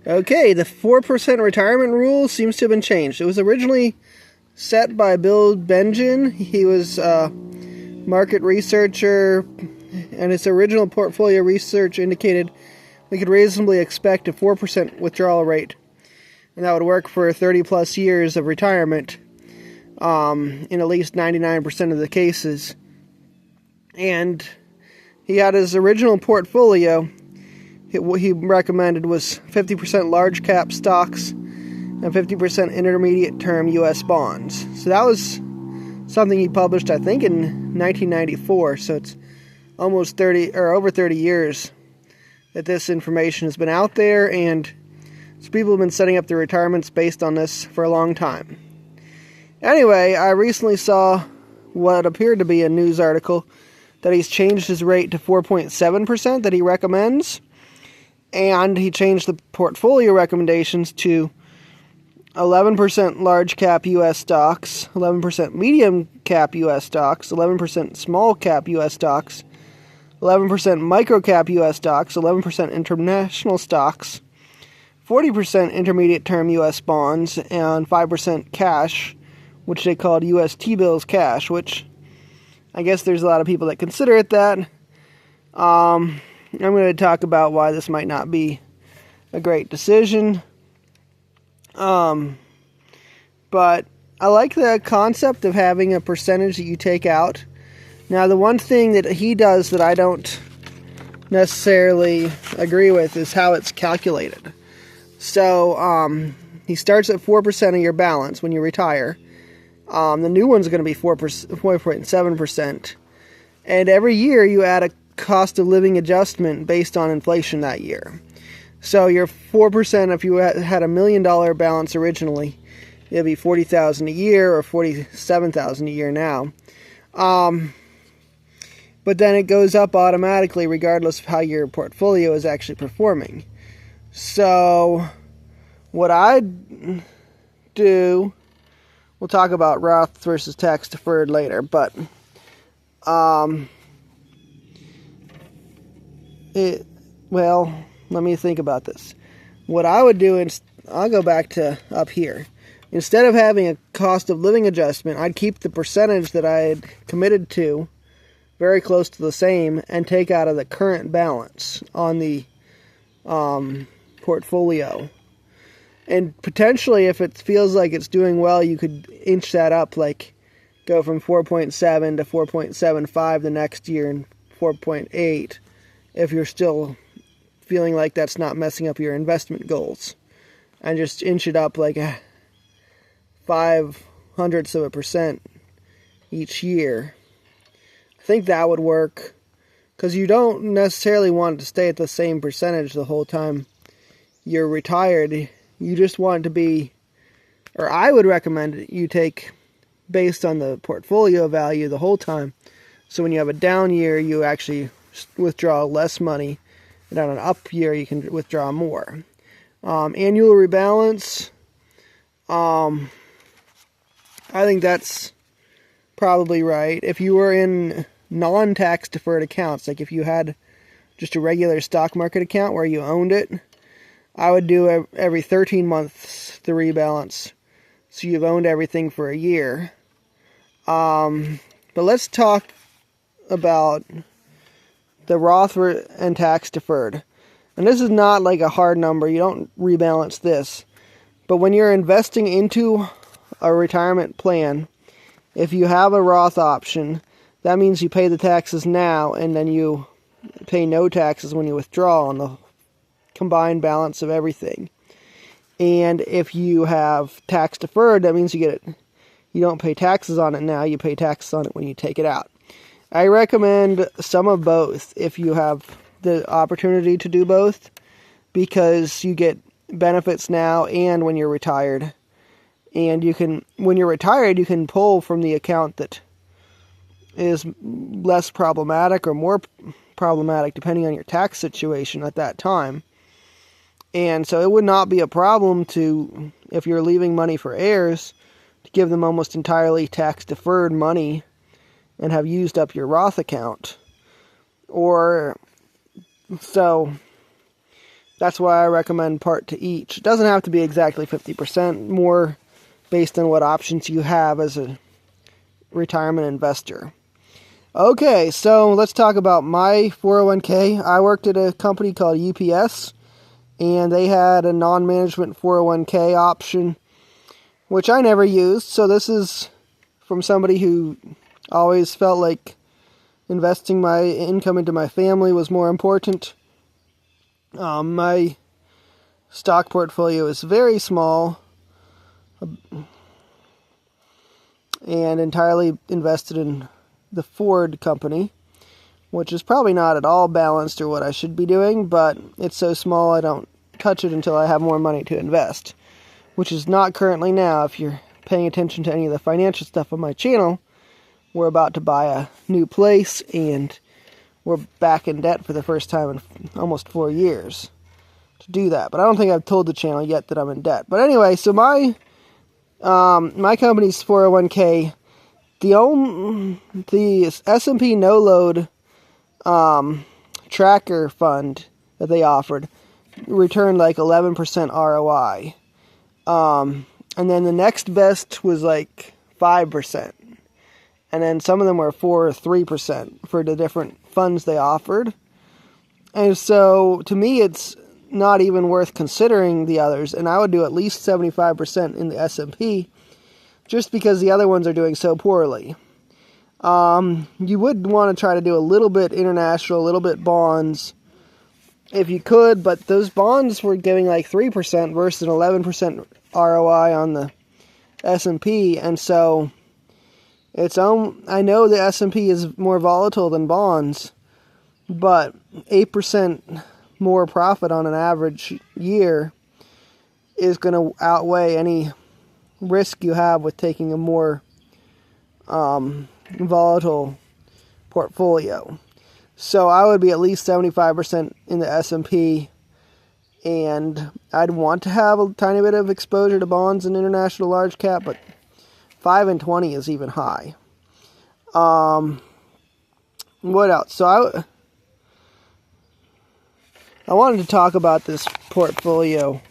Okay, the 4% retirement rule seems to have been changed. It was originally set by Bill Bengen. He was a market researcher, and his original portfolio research indicated we could reasonably expect a 4% withdrawal rate, and that would work for 30 plus years of retirement in at least 99% of the cases. And he had his original portfolio, what he recommended was 50% large cap stocks and 50% intermediate term U.S. bonds. So that was something he published, I think, in 1994. So it's almost 30 or over 30 years that this information has been out there, and so people have been setting up their retirements based on this for a long time. Anyway, I recently saw what appeared to be a news article that he's changed his rate to 4.7% that he recommends. And he changed the portfolio recommendations to 11% large cap U.S. stocks, 11% medium cap U.S. stocks, 11% small cap U.S. stocks, 11% micro cap U.S. stocks, 11% international stocks, 40% intermediate term U.S. bonds, and 5% cash, which they called U.S. T-bills cash, which I guess there's a lot of people that consider it that. I'm going to talk about why this might not be a great decision. But I like the concept of having a percentage that you take out. Now, the one thing that he does that I don't necessarily agree with is how it's calculated. So, he starts at 4% of your balance when you retire. The new one's going to be 4.7%. And every year you add a cost of living adjustment based on inflation that year. So your 4%, if you had $1 million balance originally, it'd be $40,000 a year or $47,000 a year now. But then it goes up automatically regardless of how your portfolio is actually performing. So what I do, we'll talk about Roth versus tax deferred later, but let me think about this. What I would do, I'll go back to up here. Instead of having a cost of living adjustment, I'd keep the percentage that I had committed to very close to the same and take out of the current balance on the portfolio. And potentially, if it feels like it's doing well, you could inch that up, like go from 4.7 to 4.75 the next year and 4.8 if you're still feeling like that's not messing up your investment goals. And just inch it up like 0.05% each year. I think that would work, because you don't necessarily want to stay at the same percentage the whole time you're retired. You just want it to be, or I would recommend you take based on the portfolio value the whole time. So when you have a down year, you actually withdraw less money, and on an up year, you can withdraw more. Annual rebalance, I think that's probably right. If you were in non-tax deferred accounts, like if you had just a regular stock market account where you owned it, I would do every 13 months the rebalance, so you've owned everything for a year. But let's talk about the Roth and tax deferred. And this is not like a hard number. You don't rebalance this. But when you're investing into a retirement plan, if you have a Roth option, that means you pay the taxes now, and then you pay no taxes when you withdraw on the combined balance of everything. And if you have tax deferred, that means you don't pay taxes on it now, you pay taxes on it when you take it out. I recommend some of both if you have the opportunity to do both, because you get benefits now and when you're retired. And when you're retired, you can pull from the account that is less problematic or more problematic depending on your tax situation at that time. And so it would not be a problem to, if you're leaving money for heirs, to give them almost entirely tax-deferred money and have used up your Roth account. So That's why I recommend part to each. It doesn't have to be exactly 50%, more based on what options you have as a retirement investor. Okay, so let's talk about my 401k. I worked at a company called UPS, and they had a non-management 401k option, which I never used. So this is from somebody who always felt like investing my income into my family was more important. My stock portfolio is very small and entirely invested in the Ford company, which is probably not at all balanced or what I should be doing, but it's so small I don't touch it until I have more money to invest, which is not currently now. If you're paying attention to any of the financial stuff on my channel, we're about to buy a new place, and we're back in debt for the first time in almost 4 years to do that. But I don't think I've told the channel yet that I'm in debt. But anyway, so my company's 401k, the S&P no load tracker fund that they offered returned like 11% ROI. And then the next best was like 5%. And then some of them were 4 or 3% for the different funds they offered. And so to me, it's not even worth considering the others. And I would do at least 75% in the S&P just because the other ones are doing so poorly. You would want to try to do a little bit international, a little bit bonds if you could, but those bonds were giving like 3% versus an 11% ROI on the S&P, and so I know the S&P is more volatile than bonds, but 8% more profit on an average year is going to outweigh any risk you have with taking a more volatile portfolio. So I would be at least 75% in the S&P, and I'd want to have a tiny bit of exposure to bonds and international large cap, but 5 and 20 is even high. What else? So I wanted to talk about this portfolio,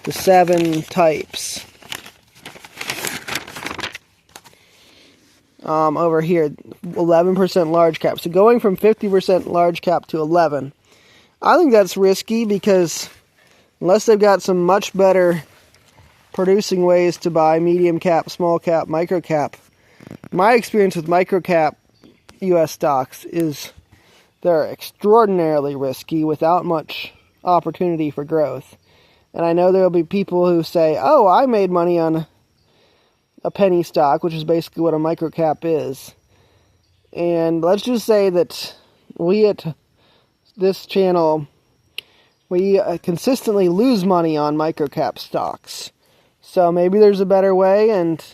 the 7 types. Over here, 11% large cap. So going from 50% large cap to 11. I think that's risky because unless they've got some much better producing ways to buy medium cap, small cap, micro cap, my experience with micro cap U.S. stocks is they're extraordinarily risky without much opportunity for growth. And I know there will be people who say, oh, I made money on a penny stock, which is basically what a microcap is. And let's just say that we at this channel, we consistently lose money on microcap stocks. So maybe there's a better way, and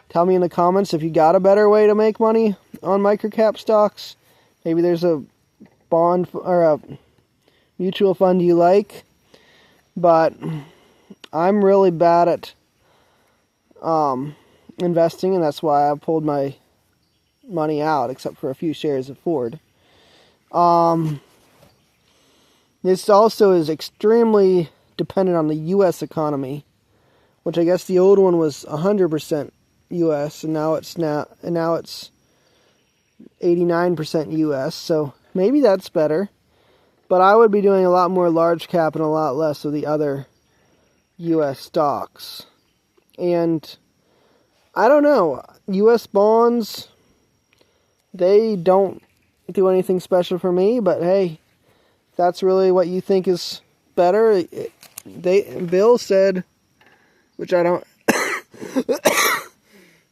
tell me in the comments if you got a better way to make money on microcap stocks. Maybe there's a bond or a mutual fund you like. But I'm really bad at investing, and that's why I pulled my money out, except for a few shares of Ford. This also is extremely dependent on the U.S. economy, which I guess the old one was 100% U.S. and now it's 89% U.S. So maybe that's better, but I would be doing a lot more large cap and a lot less of the other U.S. stocks. And I don't know, U.S. bonds, they don't do anything special for me, but hey, if that's really what you think is better. Bill said, which I don't,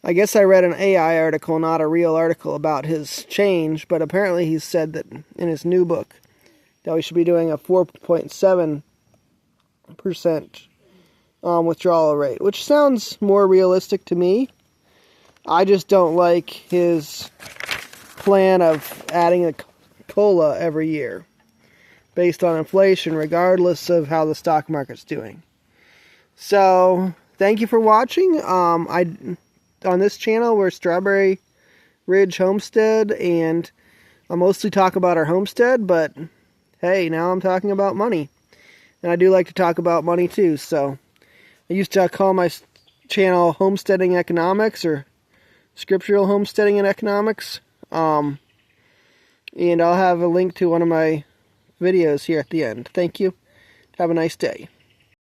I guess I read an AI article, not a real article about his change, but apparently he said that in his new book that we should be doing a 4.7% withdrawal rate, which sounds more realistic to me. I just don't like his plan of adding a COLA every year based on inflation, regardless of how the stock market's doing. So, thank you for watching. On this channel, we're Strawberry Ridge Homestead, and I mostly talk about our homestead, but hey, now I'm talking about money. And I do like to talk about money too. So I used to call my channel Homesteading Economics or Scriptural Homesteading and Economics. And I'll have a link to one of my videos here at the end. Thank you. Have a nice day.